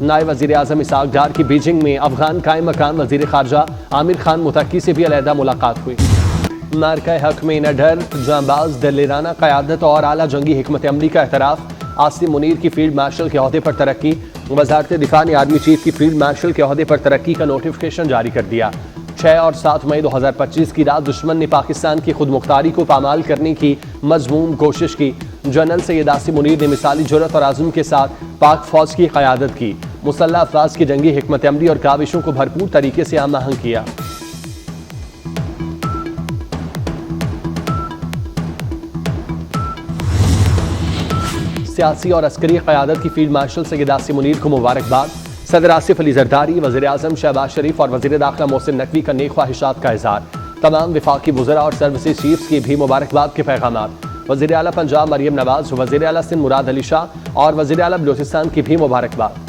نائب وزیر اعظم اسحاق ڈار کی بیجنگ میں افغان قائم مقام وزیر خارجہ عامر خان متقی سے بھی علیحدہ ملاقات ہوئی۔ مارکہ حق میں نڈر، جانباز، دلیرانہ قیادت اور اعلیٰ جنگی حکمت عملی کا اعتراف۔ عاصم منیر کی فیلڈ مارشل کے عہدے پر ترقی۔ وزارت دفاع نے آرمی چیف کی فیلڈ مارشل کے عہدے پر ترقی کا نوٹیفکیشن جاری کر دیا۔ 6 اور 7 مئی 2025 کی رات دشمن نے پاکستان کی خود مختاری کو پامال کرنے کی مذموم کوشش کی۔ جنرل سید عاصم منیر نے مثالی جرأت اور عزم کے ساتھ پاک فوج کی قیادت کی، مسلح افواج کی جنگی حکمت عملی اور کاوشوں کو بھرپور طریقے سے ہم آہنگ کیا۔ سیاسی اور عسکری قیادت کی فیلڈ مارشل سید عاصم منیر کو مبارکباد۔ صدر آصف علی زرداری، وزیر اعظم شہباز شریف اور وزیر داخلہ محسن نقوی کا نیک خواہشات کا اظہار۔ تمام وفاقی وزراء اور سروسز چیفز کی بھی مبارکباد کے پیغامات۔ وزیر اعلیٰ پنجاب مریم نواز، وزیر اعلیٰ سندھ مراد علی شاہ اور وزیر اعلیٰ بلوچستان کی بھی مبارکباد۔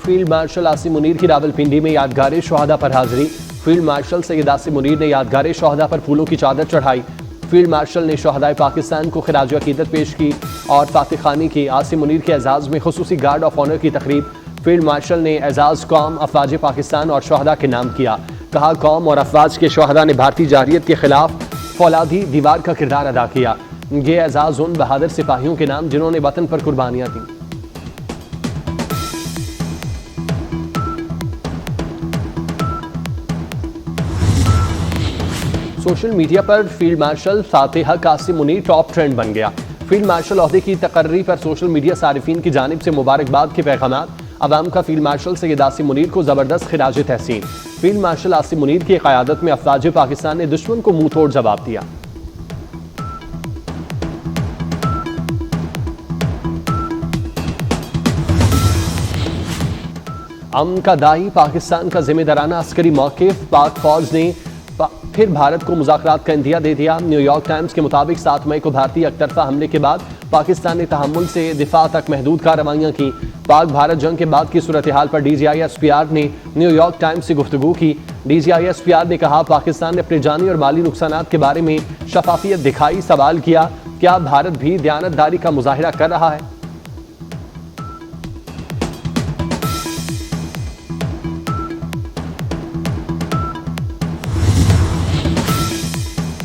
فیلڈ مارشل عاصم منیر کی راولپنڈی میں یادگار شہداء پر حاضری۔ فیلڈ مارشل سید عاصم منیر نے یادگار شہداء پر پھولوں کی چادر چڑھائی۔ فیلڈ مارشل نے شہدائے پاکستان کو خراج عقیدت پیش کی اور فاتح خوانی کی۔ عاصم منیر کے اعزاز میں خصوصی گارڈ آف آنر کی تقریب۔ فیلڈ مارشل نے اعزاز قوم، افواج پاکستان اور شہداء کے نام کیا۔ کہا قوم اور افواج کے شہداء نے بھارتی جارحیت کے خلاف فولادی دیوار کا کردار ادا کیا۔ یہ اعزاز ان بہادر سپاہیوں کے نام جنہوں نے وطن پر قربانیاں دیں۔ سوشل میڈیا پر فیلڈ مارشل فاتح حق عاصم منیر ٹاپ ٹرینڈ بن گیا۔ فیلڈ مارشل عہدے کی تقرری پر سوشل میڈیا صارفین کی جانب سے مبارکباد کے پیغامات۔ عوام کا فیلڈ مارشل سید عاصم منیر کو زبردست خراج تحسین۔ فیلڈ مارشل عاصم منیر کی قیادت میں افواج پاکستان نے دشمن کو منہ توڑ جواب دیا۔ امن کا داعی، پاکستان کا ذمہ دارانہ عسکری موقف۔ پاک فوج نے پھر بھارت کو مذاکرات کا عندیہ دے دیا۔ نیو یارک ٹائمز کے مطابق 7 مئی کو بھارتی یک طرفہ حملے کے بعد پاکستان نے تحمل سے دفاع تک محدود کارروائیاں کی۔ پاک بھارت جنگ کے بعد کی صورتحال پر D G I S P R نے نیو یارک ٹائمز سے گفتگو کی۔ D G I S P R نے کہا پاکستان نے اپنے جانی اور مالی نقصانات کے بارے میں شفافیت دکھائی۔ سوال کیا کیا بھارت بھی دیانتداری کا مظاہرہ کر رہا ہے؟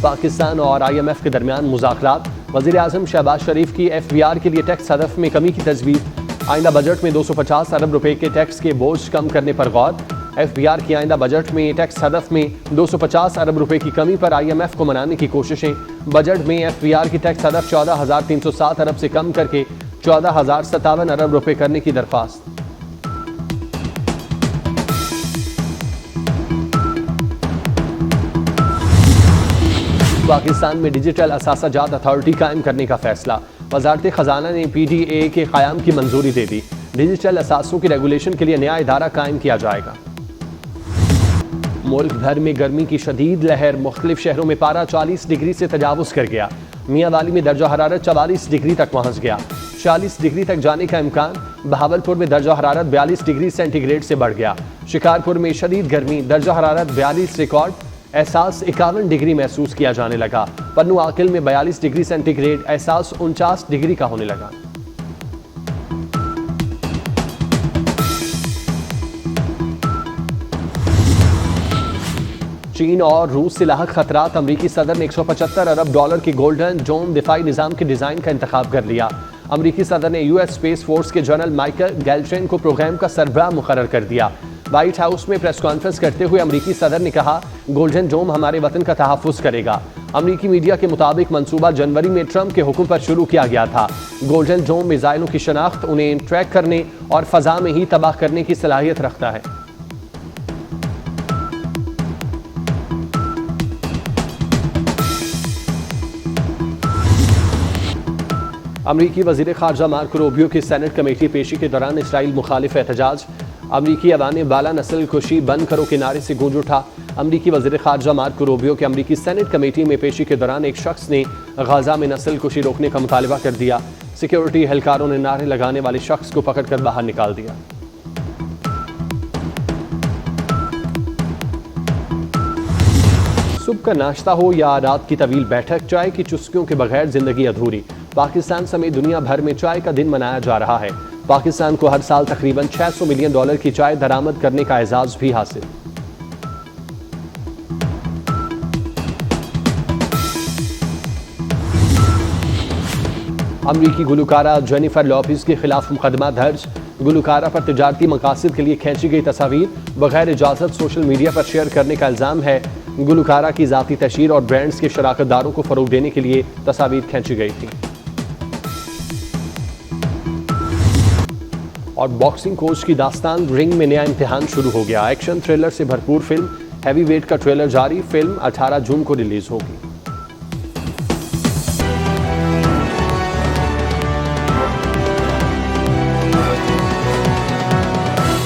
پاکستان اور آئی ایم ایف کے درمیان مذاکرات۔ وزیر اعظم شہباز شریف کی ایف بی آر کے لیے ٹیکس ہدف میں کمی کی تجویز۔ آئندہ بجٹ میں 250 ارب روپے کے ٹیکس کے بوجھ کم کرنے پر غور۔ ایف بی آر کی آئندہ بجٹ میں ٹیکس ہدف میں 250 ارب روپے کی کمی پر آئی ایم ایف کو منانے کی کوششیں۔ بجٹ میں ایف بی آر کی ٹیکس ہدف 14,307 ارب سے کم کر کے 14,057 ارب روپے کرنے کی درخواست۔ پاکستان میں ڈیجیٹل اثاثہ جات اتھارٹی قائم کرنے کا فیصلہ۔ وزارت خزانہ نے پی ڈی اے کے قیام کی منظوری دے دی۔ ڈیجیٹل اثاثوں کی ریگولیشن کے لیے نیا ادارہ قائم کیا جائے گا۔ ملک بھر میں گرمی کی شدید لہر، مختلف شہروں میں پارہ 40 ڈگری سے تجاوز کر گیا۔ میاں والی میں درجہ حرارت 44 ڈگری تک پہنچ گیا۔ 40 ڈگری تک جانے کا امکان۔ بہاولپور میں درجہ حرارت 42 ڈگری سینٹی گریڈ سے بڑھ گیا۔ شکارپور میں شدید گرمی، درجہ حرارت 42 ریکارڈ، احساس 51 ڈگری محسوس کیا جانے لگا۔ پنو عاقل میں 42 ڈگری سینٹی گریڈ، احساس 49 ڈگری کا ہونے لگا۔ چین اور روس سے لاحق خطرات، امریکی صدر نے 175 ارب ڈالر کے گولڈن ڈوم دفاعی نظام کے ڈیزائن کا انتخاب کر لیا۔ امریکی صدر نے یو ایس اسپیس فورس کے جنرل مائیکل گیلٹرین کو پروگرام کا سربراہ مقرر کر دیا۔ وائٹ ہاؤس میں پریس کانفرنس کرتے ہوئے امریکی صدر نے کہا گولڈن ڈوم ہمارے وطن کا تحفظ کرے گا۔ امریکی میڈیا کے مطابق منصوبہ جنوری میں ٹرمپ کے حکم پر شروع کیا گیا تھا۔ گولڈن ڈوم میزائلوں کی شناخت، انہیں ٹریک کرنے اور فضا میں ہی تباہ کرنے کی صلاحیت رکھتا ہے۔ امریکی وزیر خارجہ مارکو روبیو کی سینٹ کمیٹی پیشی کے دوران اسرائیل مخالف احتجاج۔ امریکی ایوان بالا نسل کشی بند کرو کے نعرے سے گونج اٹھا۔ امریکی وزیر خارجہ مارکو روبیو کے امریکی سینٹ کمیٹی میں پیشی کے دوران ایک شخص نے غزہ میں نسل کشی روکنے کا مطالبہ کر دیا۔ سیکیورٹی اہلکاروں نے نعرے لگانے والے شخص کو پکڑ کر باہر نکال دیا۔ صبح کا ناشتہ ہو یا رات کی طویل بیٹھک، چائے کی چسکیوں کے بغیر زندگی ادھوری۔ پاکستان سمیت دنیا بھر میں چائے کا دن منایا جا رہا ہے۔ پاکستان کو ہر سال تقریباً $600 ملین کی چائے درآمد کرنے کا اعزاز بھی حاصل۔ امریکی گلوکارہ جینیفر لوپز کے خلاف مقدمہ درج۔ گلوکارہ پر تجارتی مقاصد کے لیے کھینچی گئی تصاویر بغیر اجازت سوشل میڈیا پر شیئر کرنے کا الزام ہے۔ گلوکارہ کی ذاتی تشہیر اور برانڈز کے شراکت داروں کو فروغ دینے کے لیے تصاویر کھینچی گئی تھی۔ اور باکسنگ کوچ کی داستان، رنگ میں نیا امتحان شروع ہو گیا۔ ایکشن تھرلر سے بھرپور فلم ہیوی ویٹ کا ٹریلر جاری۔ فلم 18 جون کو ریلیز ہوگی۔